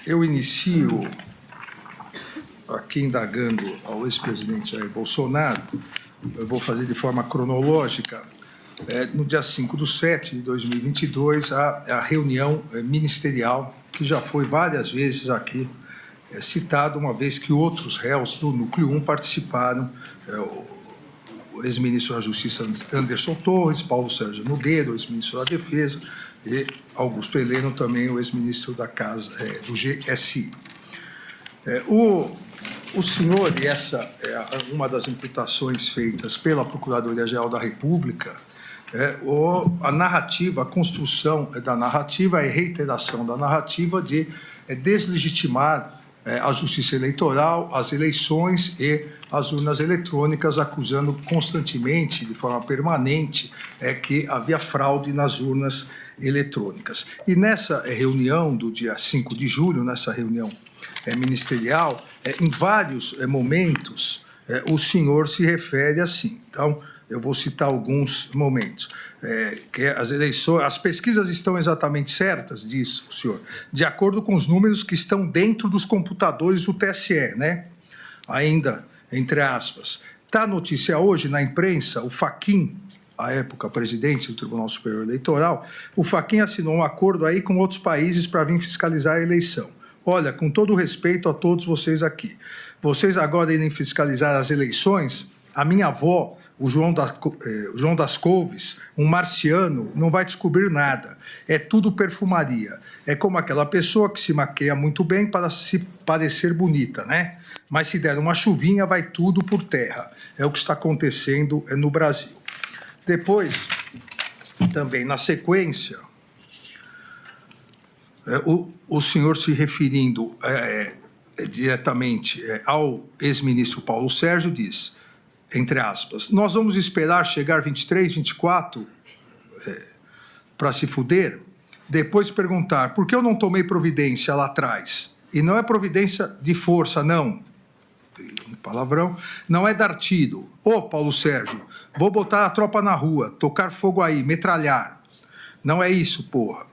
Eu inicio aqui indagando ao ex-presidente Jair Bolsonaro. Eu vou fazer de forma cronológica. No dia 5/7/2022, a reunião ministerial, que já foi várias vezes aqui citado, uma vez que outros réus do Núcleo 1 participaram, o ex-ministro da Justiça Anderson Torres, Paulo Sérgio Nogueira, o ex-ministro da Defesa, e Augusto Heleno, também o ex-ministro da Casa, do GSI. O senhor, e essa é uma das imputações feitas pela Procuradoria-Geral da República, a narrativa, a construção da narrativa e reiteração da narrativa de deslegitimar a justiça eleitoral, as eleições e as urnas eletrônicas, acusando constantemente, de forma permanente, que havia fraude nas urnas eletrônicas. E nessa reunião do dia 5 de julho, nessa reunião ministerial, em vários momentos, o senhor se refere assim. Então, eu vou citar alguns momentos. Que as eleições, as pesquisas estão exatamente certas, diz o senhor, de acordo com os números que estão dentro dos computadores do TSE, né? Ainda, entre aspas. Está a notícia hoje na imprensa, o Fachin, à época presidente do Tribunal Superior Eleitoral, o Fachin assinou um acordo aí com outros países para vir fiscalizar a eleição. Olha, com todo o respeito a todos vocês aqui, vocês agora irem fiscalizar as eleições, a minha avó, o João das Couves, um marciano, não vai descobrir nada. É tudo perfumaria. É como aquela pessoa que se maqueia muito bem para se parecer bonita, né? Mas se der uma chuvinha, vai tudo por terra. É o que está acontecendo no Brasil. Depois, também na sequência, o senhor se referindo diretamente ao ex-ministro Paulo Sérgio diz, entre aspas, nós vamos esperar chegar 23, 24 para se fuder, depois perguntar por que eu não tomei providência lá atrás. E não é providência de força, não. Palavrão. Não é dar tiro. Ô, Paulo Sérgio, vou botar a tropa na rua, tocar fogo aí, metralhar. Não é isso, porra.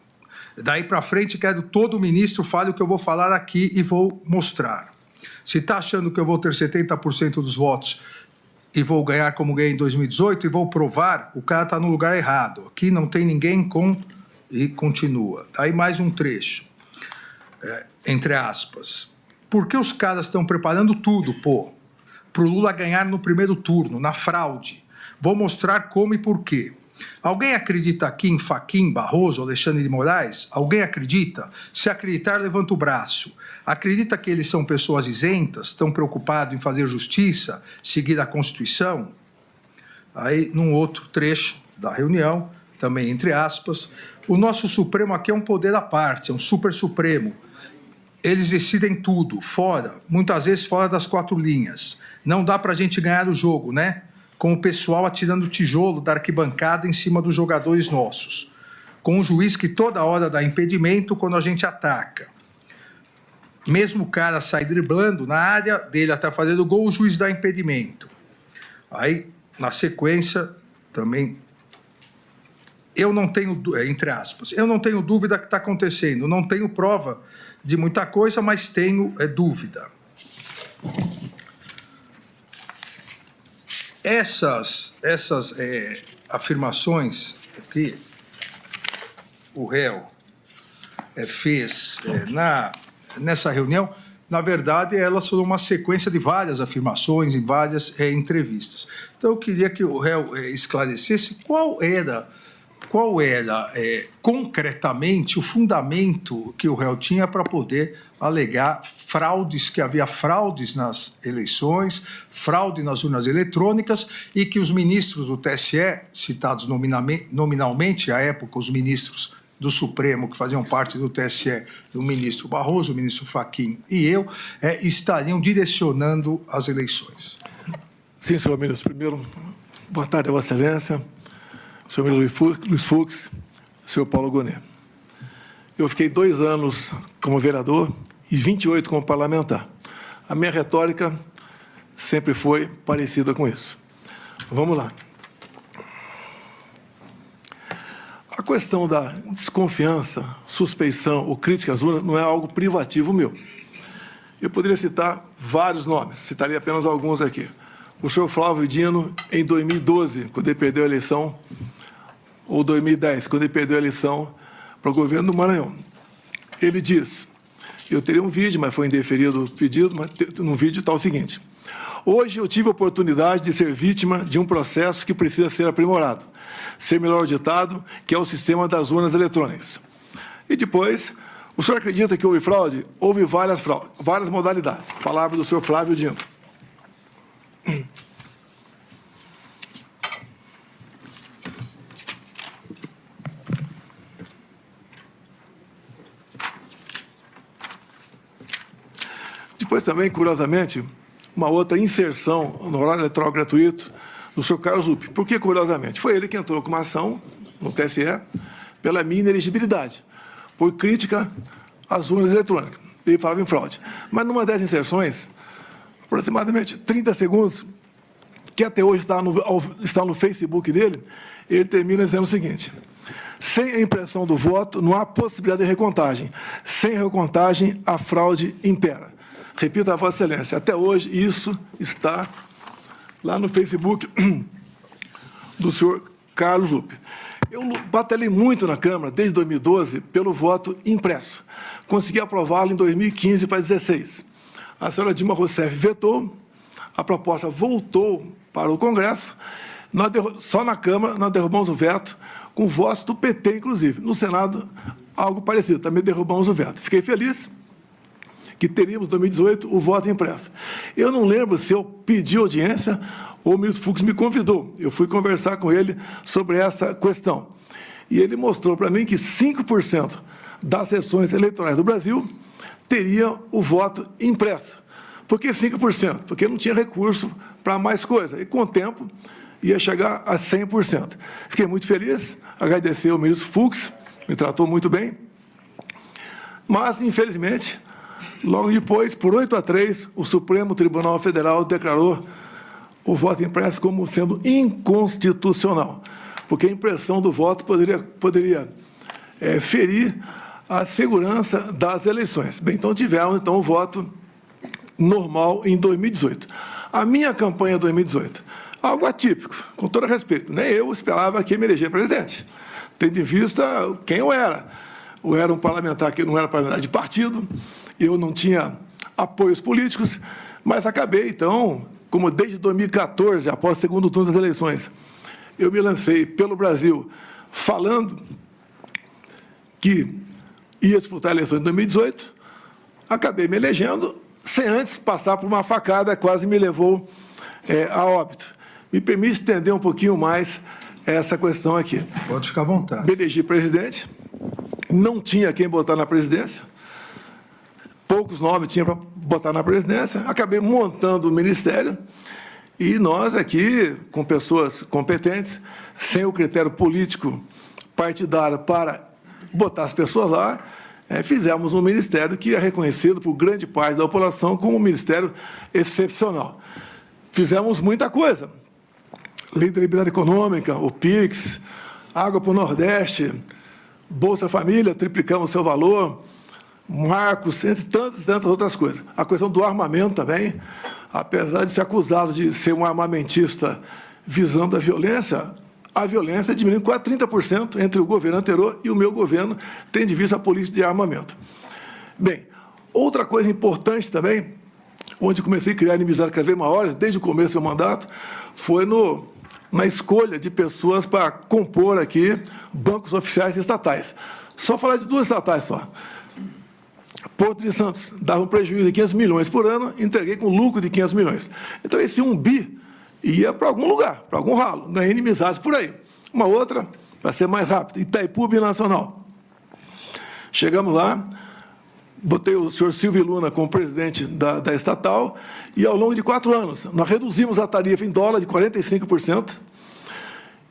Daí para frente, quero que todo ministro fale o que eu vou falar aqui e vou mostrar. Se está achando que eu vou ter 70% dos votos e vou ganhar como ganhei em 2018 e vou provar, o cara está no lugar errado. Aqui não tem ninguém com... E continua. Aí mais um trecho, entre aspas. Por que os caras estão preparando tudo, pô? Para o Lula ganhar no primeiro turno, na fraude. Vou mostrar como e por quê. Alguém acredita aqui em Fachin, Barroso, Alexandre de Moraes? Alguém acredita? Se acreditar, levanta o braço. Acredita que eles são pessoas isentas, estão preocupados em fazer justiça, seguir a Constituição? Aí, num outro trecho da reunião, também entre aspas, o nosso Supremo aqui é um poder à parte, é um super Supremo. Eles decidem tudo, fora, muitas vezes fora das quatro linhas. Não dá para a gente ganhar o jogo, né? Com o pessoal atirando tijolo da arquibancada em cima dos jogadores nossos. Com o juiz que toda hora dá impedimento quando a gente ataca. Mesmo o cara sai driblando na área dele até fazer o gol, o juiz dá impedimento. Aí, na sequência, também... Eu não tenho, entre aspas, eu não tenho dúvida que está acontecendo. Não tenho prova de muita coisa, mas tenho dúvida. Essas afirmações que o réu fez nessa reunião, na verdade, elas foram uma sequência de várias afirmações em várias entrevistas. Então, eu queria que o réu esclarecesse qual era concretamente o fundamento que o réu tinha para poder alegar fraudes, que havia fraudes nas eleições, fraude nas urnas eletrônicas e que os ministros do TSE, citados nominalmente, à época os ministros do Supremo, que faziam parte do TSE, o ministro Barroso, o ministro Fachin e eu, estariam direcionando as eleições. Sim, senhor ministro. Primeiro, boa tarde a Vossa Excelência, senhor Luiz Fux, senhor Paulo Gonet. Eu fiquei 2 anos como vereador e 28 como parlamentar. A minha retórica sempre foi parecida com isso. Vamos lá. A questão da desconfiança suspeição ou crítica às urnas não é algo privativo meu. Eu poderia citar vários nomes, citaria apenas alguns aqui. O senhor Flávio Dino, em 2012, quando ele perdeu a eleição, ou 2010, quando ele perdeu a eleição para o governo do Maranhão. Ele diz, eu teria um vídeo, mas foi indeferido o pedido, mas no vídeo está o seguinte: hoje eu tive a oportunidade de ser vítima de um processo que precisa ser aprimorado, ser melhor auditado, que é o sistema das urnas eletrônicas. E depois, o senhor acredita que houve fraude? Houve várias modalidades. Palavra do senhor Flávio Dino. Depois também, curiosamente, uma outra inserção no horário eleitoral gratuito do senhor Carlos Lupe. Por que curiosamente? Foi ele que entrou com uma ação no TSE pela minha inelegibilidade, por crítica às urnas eletrônicas. Ele falava em fraude. Mas numa dessas inserções, aproximadamente 30 segundos, que até hoje está no Facebook dele, ele termina dizendo o seguinte: sem a impressão do voto, não há possibilidade de recontagem. Sem recontagem, a fraude impera. Repito a Vossa Excelência, até hoje isso está lá no Facebook do senhor Carlos Lupe. Eu batalhei muito na Câmara, desde 2012, pelo voto impresso. Consegui aprová-lo em 2015 para 2016. A senhora Dilma Rousseff vetou, a proposta voltou para o Congresso, só na Câmara nós derrubamos o veto, com votos do PT, inclusive. No Senado, algo parecido, também derrubamos o veto. Fiquei feliz que teríamos, em 2018, o voto impresso. Eu não lembro se eu pedi audiência ou o ministro Fux me convidou. Eu fui conversar com ele sobre essa questão. E ele mostrou para mim que 5% das sessões eleitorais do Brasil teriam o voto impresso. Por que 5%? Porque não tinha recurso para mais coisa. E, com o tempo, ia chegar a 100%. Fiquei muito feliz, agradecer ao ministro Fux, me tratou muito bem. Mas, infelizmente, logo depois, por 8-3, o Supremo Tribunal Federal declarou o voto impresso como sendo inconstitucional, porque a impressão do voto poderia ferir a segurança das eleições. Bem, então tivemos o voto normal em 2018. A minha campanha 2018, algo atípico, com todo respeito, nem eu esperava que me eleger presidente, tendo em vista quem eu era. Eu era um parlamentar que não era parlamentar de partido, eu não tinha apoios políticos, mas acabei, então, como desde 2014, após o segundo turno das eleições, eu me lancei pelo Brasil falando que ia disputar a eleição em 2018, acabei me elegendo, sem antes passar por uma facada, quase me levou a óbito. Me permite estender um pouquinho mais essa questão aqui. Pode ficar à vontade. Me elegi presidente, não tinha quem botar na presidência, poucos nomes tinha para botar na presidência, acabei montando o ministério e nós aqui, com pessoas competentes, sem o critério político partidário para botar as pessoas lá, fizemos um ministério que é reconhecido por grande parte da população como um ministério excepcional. Fizemos muita coisa. Lei da Liberdade Econômica, o PIX, Água para o Nordeste, Bolsa Família, triplicamos o seu valor, marcos, entre tantas outras coisas. A questão do armamento também, apesar de ser acusado de ser um armamentista visando a violência diminuiu quase 30% entre o governo anterior e o meu governo, tendo em vista a política de armamento. Bem, outra coisa importante também, onde comecei a criar inimizades cada vez maiores, desde o começo do meu mandato, foi na escolha de pessoas para compor aqui bancos oficiais estatais. Só falar de duas estatais só. Porto de Santos dava um prejuízo de 500 milhões por ano, entreguei com lucro de 500 milhões. Então, esse 1 bi ia para algum lugar, para algum ralo, ganhei inimizades por aí. Uma outra, para ser mais rápido, Itaipu Binacional. Chegamos lá, botei o senhor Silvio Luna como presidente da estatal, e ao longo de 4 anos, nós reduzimos a tarifa em dólar de 45%,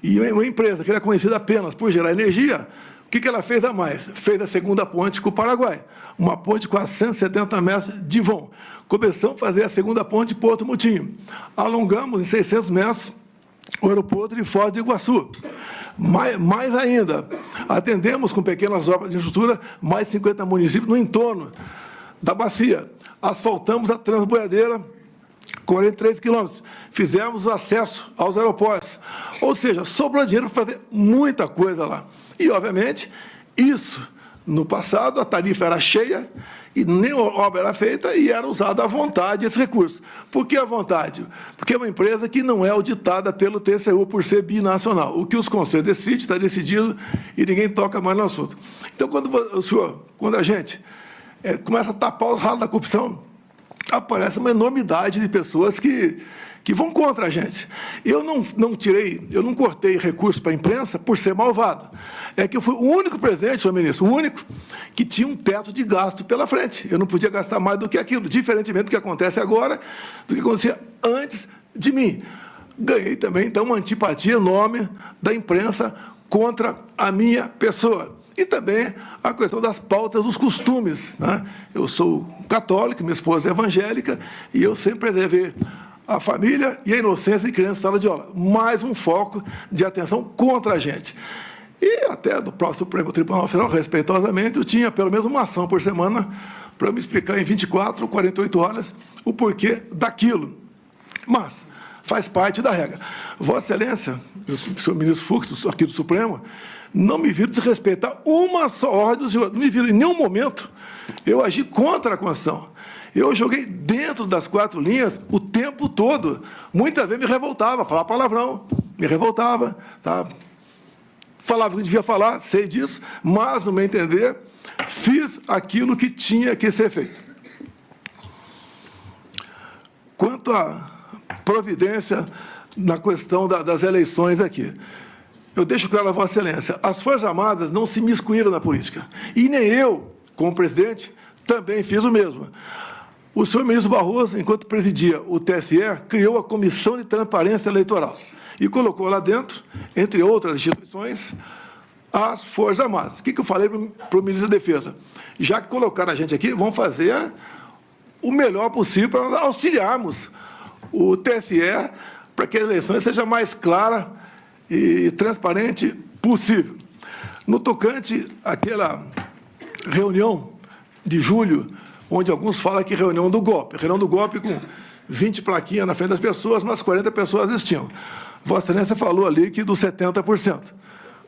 e uma empresa que era conhecida apenas por gerar energia, o que ela fez a mais? Fez a segunda ponte com o Paraguai, uma ponte com 170 metros de vão. Começamos a fazer a segunda ponte Porto Mutinho. Alongamos em 600 metros o aeroporto de Foz do Iguaçu. Mais ainda, atendemos com pequenas obras de infraestrutura mais de 50 municípios no entorno da bacia. Asfaltamos a Transboiadeira, 43 quilômetros. Fizemos o acesso aos aeroportos. Ou seja, sobrou dinheiro para fazer muita coisa lá. E, obviamente, isso, no passado, a tarifa era cheia e nem obra era feita e era usado à vontade esse recurso. Por que à vontade? Porque é uma empresa que não é auditada pelo TCU por ser binacional. O que os conselhos decidem está decidido e ninguém toca mais no assunto. Então, quando a gente começa a tapar os ralos da corrupção, aparece uma enormidade de pessoas que vão contra a gente. Eu não cortei recurso para a imprensa por ser malvado. É que eu fui o único presidente, senhor ministro, o único que tinha um teto de gasto pela frente. Eu não podia gastar mais do que aquilo, diferentemente do que acontece agora, do que acontecia antes de mim. Ganhei também, então, uma antipatia enorme da imprensa contra a minha pessoa. E também a questão das pautas dos costumes, né? Eu sou católico, minha esposa é evangélica, e eu sempre preservei a família e a inocência de criança em sala de aula. Mais um foco de atenção contra a gente. E até do próprio Supremo Tribunal Federal, respeitosamente, eu tinha pelo menos uma ação por semana para me explicar em 24 ou 48 horas o porquê daquilo. Mas faz parte da regra. Vossa Excelência, o senhor ministro Fux, aqui do Supremo, não me viram desrespeitar uma só ordem do senhor. Não me viram em nenhum momento eu agi contra a Constituição. Eu joguei dentro das 4 linhas o tempo todo. Muitas vezes me revoltava, falava palavrão, me revoltava, tá? Falava o que devia falar, sei disso, mas, no meu entender, fiz aquilo que tinha que ser feito. Quanto à providência na questão das eleições aqui, eu deixo claro a Vossa Excelência, as Forças Armadas não se miscuíram na política. E nem eu, como presidente, também fiz o mesmo. O senhor ministro Barroso, enquanto presidia o TSE, criou a Comissão de Transparência Eleitoral e colocou lá dentro, entre outras instituições, as Forças Armadas. O que eu falei para o ministro da Defesa? Já que colocaram a gente aqui, vamos fazer o melhor possível para auxiliarmos o TSE para que a eleição seja mais clara e transparente possível. No tocante àquela reunião de julho, onde alguns falam que reunião do golpe com 20 plaquinhas na frente das pessoas, mas 40 pessoas assistiam. Vossa Excelência falou ali que dos 70%.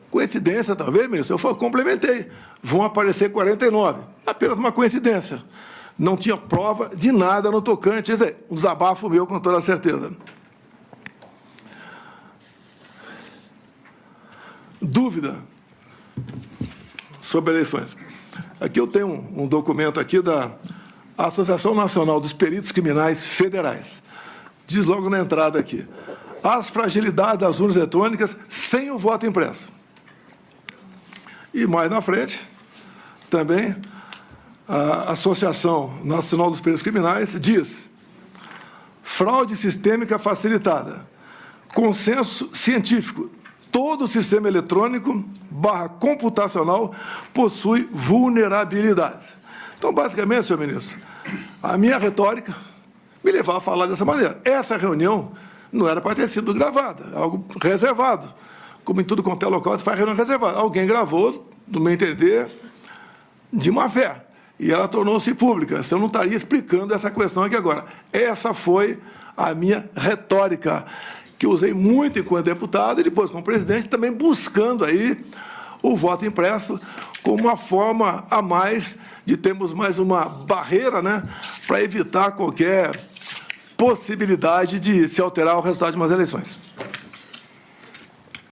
Coincidência, talvez, ministro? Eu complementei. Vão aparecer 49. Apenas uma coincidência. Não tinha prova de nada no tocante. Quer dizer, um desabafo meu, com toda certeza. Dúvida sobre eleições. Aqui eu tenho um documento aqui da Associação Nacional dos Peritos Criminais Federais. Diz logo na entrada aqui: as fragilidades das urnas eletrônicas sem o voto impresso. E mais na frente, também, a Associação Nacional dos Peritos Criminais diz: fraude sistêmica facilitada, consenso científico, todo o sistema eletrônico / computacional possui vulnerabilidades. Então, basicamente, senhor ministro, a minha retórica me levava a falar dessa maneira. Essa reunião não era para ter sido gravada, algo reservado. Como em tudo quanto é local, se faz reunião reservada. Alguém gravou, no meu entender, de má fé. E ela tornou-se pública. Eu não estaria explicando essa questão aqui agora. Essa foi a minha retórica, que eu usei muito enquanto deputado e depois como presidente, também buscando aí o voto impresso como uma forma a mais de termos mais uma barreira, né, para evitar qualquer possibilidade de se alterar o resultado de umas eleições.